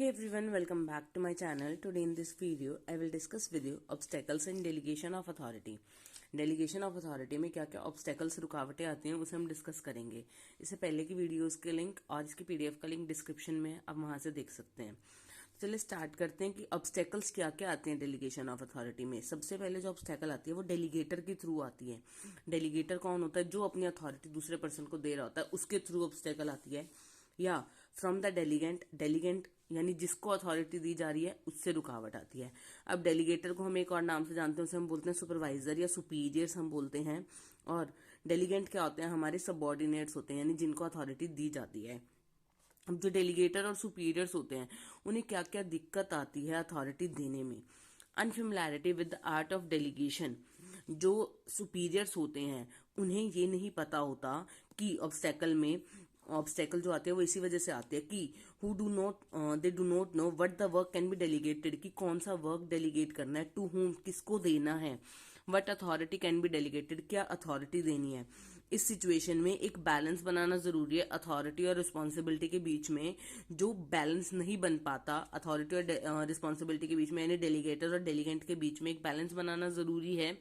Hey everyone, welcome back to my channel. Today in this video, I will discuss with you obstacles in delegation of authority. Delegation of authority में क्या क्या obstacles रुकावटें आती हैं उसे हम discuss करेंगे। इससे पहले की वीडियोस के लिंक और इसकी पीडीएफ का लिंक डिस्क्रिप्शन में आप वहां से देख सकते हैं। चलिए स्टार्ट करते हैं कि ऑब्स्टेकल्स क्या क्या आते हैं डेलीगेशन ऑफ अथॉरिटी में। सबसे पहले जो ऑब्स्टेकल आती है वो डेलीगेटर के थ्रू आती है। डेलीगेटर कौन होता है? जो अपनी अथॉरिटी दूसरे पर्सन को दे रहा होता है, उसके थ्रू ऑब्स्टेकल आती है। या फ्रॉम द डेलीगेंट, डेलीगेंट यानी जिसको अथॉरिटी दी जा रही है उससे रुकावट आती है। अब डेलीगेटर को हम एक और नाम से जानते हैं, उसे हम बोलते हैं सुपरवाइजर या सुपीरियर्स हम बोलते हैं। और डेलीगेंट क्या होते हैं? हमारे सबऑर्डिनेट्स होते हैं, यानी जिनको अथॉरिटी दी जाती है। अब जो डेलीगेटर और सुपीरियर्स होते हैं उन्हें क्या क्या दिक्कत आती है अथॉरिटी देने में? Unfamiliarity with the art of delegation. जो सुपीरियर्स होते हैं उन्हें ये नहीं पता होता कि ऑब्स्टेकल जो आते हैं वो इसी वजह से आते हैं कि they do not know what the work can be delegated, कि कौन सा वर्क डेलीगेट करना है, टू हुम किसको देना है, what authority can be delegated क्या अथॉरिटी देनी है। इस सिचुएशन में एक बैलेंस बनाना जरूरी है अथॉरिटी और रिस्पॉन्सिबिलिटी के बीच में। जो बैलेंस नहीं बन पाता अथॉरिटी और रिस्पॉन्सिबिलिटी के बीच में, यानी डेलीगेटर और डेलीगेंट के बीच में एक बैलेंस बनाना जरूरी है।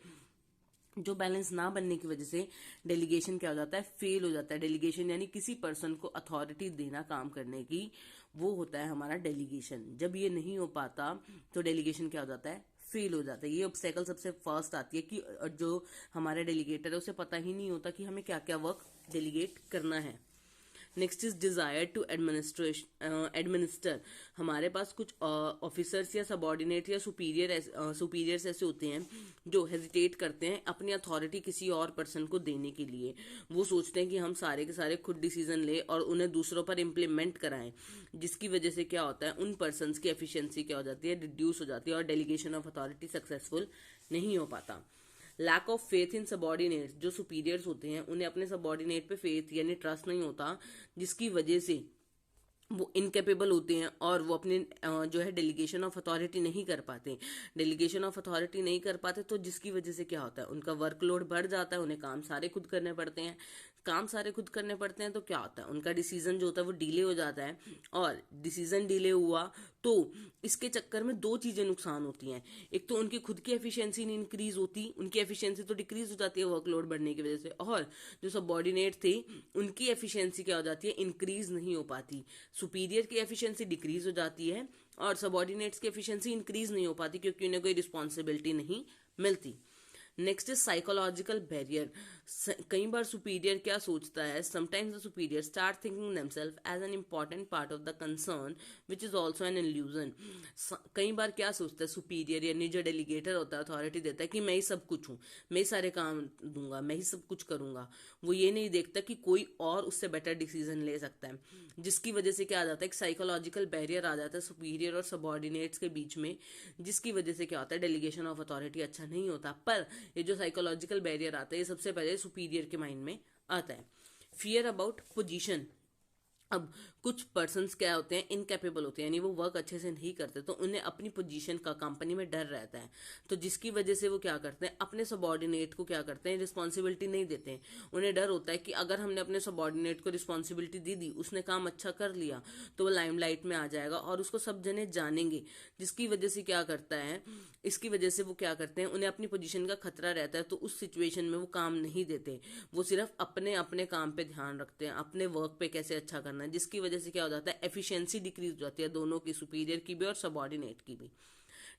जो बैलेंस ना बनने की वजह से डेलीगेशन क्या हो जाता है? फेल हो जाता है। डेलीगेशन यानी किसी पर्सन को अथॉरिटी देना काम करने की, वो होता है हमारा डेलीगेशन। जब ये नहीं हो पाता तो डेलीगेशन क्या हो जाता है? फेल हो जाता है। ये ऑब्स्टेकल सबसे फर्स्ट आती है कि जो हमारा डेलीगेटर है उसे पता ही नहीं होता कि हमें क्या क्या वर्क डेलीगेट करना है। Next is desire to administer. हमारे पास कुछ ऑफिसर्स या सबॉर्डिनेट या सुपीरियर्स ऐसे होते हैं जो हेजिटेट करते हैं अपनी अथॉरिटी किसी और पर्सन को देने के लिए। वो सोचते हैं कि हम सारे के सारे खुद डिसीजन ले और उन्हें दूसरों पर इम्प्लीमेंट कराएं, जिसकी वजह से क्या होता है? उन पर्सन की एफिशिएंसी क्या हो जाती है? रिड्यूस हो जाती है और डेलीगेशन ऑफ अथॉरिटी सक्सेसफुल नहीं हो पाता। Lack of faith in subordinates. जो सुपीरियर्स होते हैं उन्हें अपने सबॉर्डिनेट पे फेथ यानी ट्रस्ट नहीं होता, जिसकी वजह से वो इनकेपेबल होते हैं और वो अपने जो है डेलीगेशन ऑफ अथॉरिटी नहीं कर पाते। डेलीगेशन ऑफ अथॉरिटी नहीं कर पाते तो जिसकी वजह से क्या होता है? उनका वर्कलोड बढ़ जाता है, उन्हें काम सारे खुद करने पड़ते हैं। काम सारे खुद करने पड़ते हैं तो क्या होता है? उनका डिसीजन जो होता है वो डिले हो जाता है। और डिसीजन डिले हुआ तो इसके चक्कर में दो चीजें नुकसान होती हैं। एक तो उनकी खुद की एफिशिएंसी नहीं इंक्रीज होती, उनकी एफिशिएंसी तो डिक्रीज हो जाती है वर्कलोड बढ़ने की वजह से। और जो सबऑर्डिनेट थे उनकी एफिशिएंसी क्या हो जाती है? इंक्रीज नहीं हो पाती। सुपीरियर की एफिशिएंसी डिक्रीज हो जाती है और सबऑर्डिनेट्स की एफिशिएंसी इंक्रीज नहीं हो पाती क्योंकि उन्हें कोई रिस्पॉन्सिबिलिटी नहीं मिलती। Next is psychological barrier. कई बार सुपीरियर क्या सोचता है? Sometimes the superior start thinking themselves as an important part of the concern which is also an illusion. कई बार क्या सोचता है सुपीरियर यानी जो डेलीगेटर होता है, अथॉरिटी देता है कि मैं ही सब कुछ हूं, मैं ही सारे काम दूंगा, मैं ही सब कुछ करूंगा। वो ये नहीं देखता कि कोई और उससे बेटर डिसीजन ले सकता है, जिसकी वजह से क्या आ जाता है? एक साइकोलॉजिकल बैरियर आ जाता है सुपीरियर और सबऑर्डिनेट्स के बीच में, जिसकी वजह से क्या होता है? डेलीगेशन ऑफ अथॉरिटी अच्छा नहीं होता। पर ये जो साइकोलॉजिकल बैरियर आता है ये सबसे पहले सुपीरियर के माइंड में आता है। Fear about position. अब कुछ पर्सन्स क्या होते हैं? इनकैपेबल होते हैं, यानी वो वर्क अच्छे से नहीं करते तो उन्हें अपनी पोजीशन का कंपनी में डर रहता है। तो जिसकी वजह से वो क्या करते हैं? अपने सबऑर्डिनेट को क्या करते हैं? रिस्पॉन्सिबिलिटी नहीं देते हैं। उन्हें डर होता है कि अगर हमने अपने सबऑर्डिनेट को रिस्पॉन्सिबिलिटी दे दी, उसने काम अच्छा कर लिया तो वो लाइमलाइट में आ जाएगा और उसको सब जने जानेंगे। जिसकी वजह से क्या करता है? इसकी वजह से वो क्या करते हैं? उन्हें अपनी पोजीशन का खतरा रहता है तो उस सिचुएशन में वो काम नहीं देते। वो सिर्फ अपने अपने काम पे ध्यान रखते हैं, अपने वर्क पे कैसे अच्छा करना है, जिसकी वजह से क्या हो जाता है? एफिशिएंसी डिक्रीज हो जाती है दोनों की, सुपीरियर की भी और सबऑर्डिनेट की भी।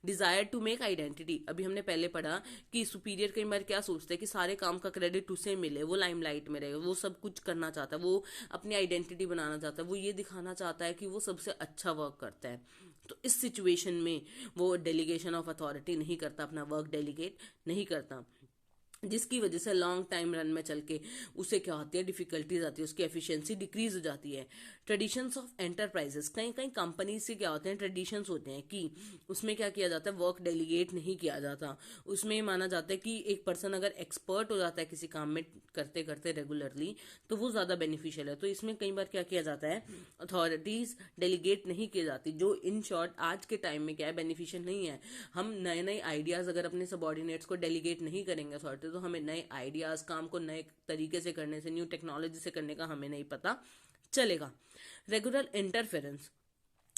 Desire to make identity. अभी हमने पहले पढ़ा कि सुपीरियर कई बार क्या सोचते हैं कि सारे काम का क्रेडिट उसे मिले, वो लाइमलाइट में रहे, वो सब कुछ करना चाहता है, वो अपनी आइडेंटिटी बनाना चाहता है, वो ये दिखाना चाहता है कि वो सबसे अच्छा वर्क करता है। तो इस सिचुएशन में वो डेलीगेशन ऑफ अथॉरिटी नहीं करता, अपना वर्क डेलीगेट नहीं करता, जिसकी वजह से लॉन्ग टाइम रन में चल के उसे क्या होती है? डिफिकल्टीज आती है, उसकी एफिशिएंसी डिक्रीज हो जाती है। Traditions of enterprises. कई कई कंपनी से क्या होते हैं? ट्रेडिशंस होते हैं कि उसमें क्या किया जाता है? वर्क डेलीगेट नहीं किया जाता। उसमें ये माना जाता है कि एक पर्सन अगर एक्सपर्ट हो जाता है किसी काम में करते करते रेगुलरली तो वो ज्यादा बेनिफिशियल है। तो इसमें कई बार क्या किया जाता है? अथॉरिटीज डेलीगेट नहीं की जाती, जो इन शॉर्ट आज के टाइम में क्या है? बेनिफिशियल नहीं है। हम नए नए आइडियाज अगर अपने सबॉर्डिनेट्स को डेलीगेट नहीं करेंगे अथॉरिटी, तो हमें नए आइडियाज, काम को नए तरीके से करने से, न्यू टेक्नोलॉजी से करने का हमें नहीं पता चलेगा। Regular interference.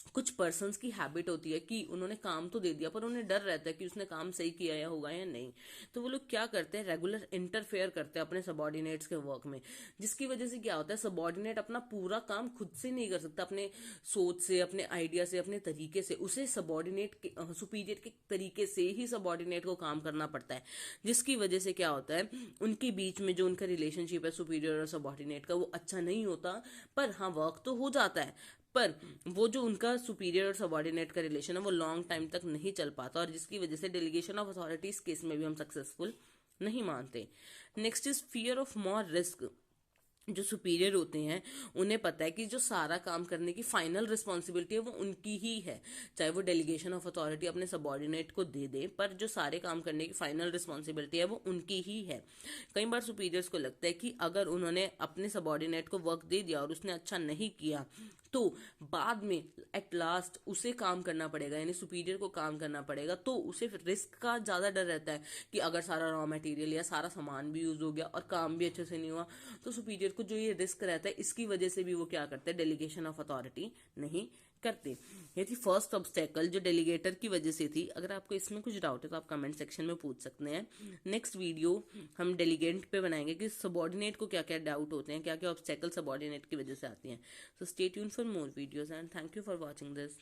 कुछ पर्सन्स की हैबिट होती है कि उन्होंने काम तो दे दिया पर उन्हें डर रहता है कि उसने काम सही किया या होगा या नहीं, तो वो लोग क्या करते हैं, रेगुलर इंटरफेयर करते हैं अपने सबॉर्डिनेट्स के वर्क में, जिसकी वजह से क्या होता है, सबॉर्डिनेट अपना पूरा काम खुद से नहीं कर सकता, अपने सोच से, अपने आइडिया से, अपने तरीके से, उसे सबॉर्डिनेट के सुपीरियर के तरीके से ही सबॉर्डिनेट को काम करना पड़ता है, जिसकी वजह से क्या होता है, उनके बीच में जो उनका रिलेशनशिप है सुपीरियर और सबॉर्डिनेट का वो अच्छा नहीं होता, पर हाँ वर्क तो हो जाता है, पर वो जो उनका सुपीरियर और सबॉर्डिनेट का रिलेशन है वो लॉन्ग टाइम तक नहीं चल पाता, और जिसकी वजह से डेलीगेशन ऑफ अथॉरिटी इस केस में भी हम सक्सेसफुल नहीं मानते। Next is fear of more risk. जो सुपीरियर होते हैं उन्हें पता है कि जो सारा काम करने की फाइनल रिस्पॉन्सिबिलिटी है वो उनकी ही है, चाहे वो डेलीगेशन ऑफ अथॉरिटी अपने सबॉर्डिनेट को दे दे, पर जो सारे काम करने की फाइनल रिस्पॉन्सिबिलिटी है वो उनकी ही है। कई बार सुपीरियर्स को लगता है कि अगर उन्होंने अपने सबॉर्डिनेट को वर्क दे दिया और उसने अच्छा नहीं किया तो बाद में एट लास्ट उसे काम करना पड़ेगा, यानी सुपीरियर को काम करना पड़ेगा, तो उसे रिस्क का ज़्यादा डर रहता है कि अगर सारा रॉ मटेरियल या सारा सामान भी यूज हो गया और काम भी अच्छे से नहीं हुआ, तो सुपीरियर को जो ये रिस्क रहता है इसकी वजह से भी वो क्या करते हैं, डेलीगेशन ऑफ अथॉरिटी नहीं करते। ये थी फर्स्ट ऑब्स्टेकल जो डेलीगेटर की वजह से थी। अगर आपको इसमें कुछ डाउट है तो आप कमेंट सेक्शन में पूछ सकते हैं। नेक्स्ट वीडियो हम डेलीगेट पे बनाएंगे कि सबॉर्डिनेट को क्या क्या डाउट होते हैं, क्या क्या ऑब्स्टेकल सबॉर्डिनेट की वजह से आती हैं। So stay tune for more videos and thank you for watching this.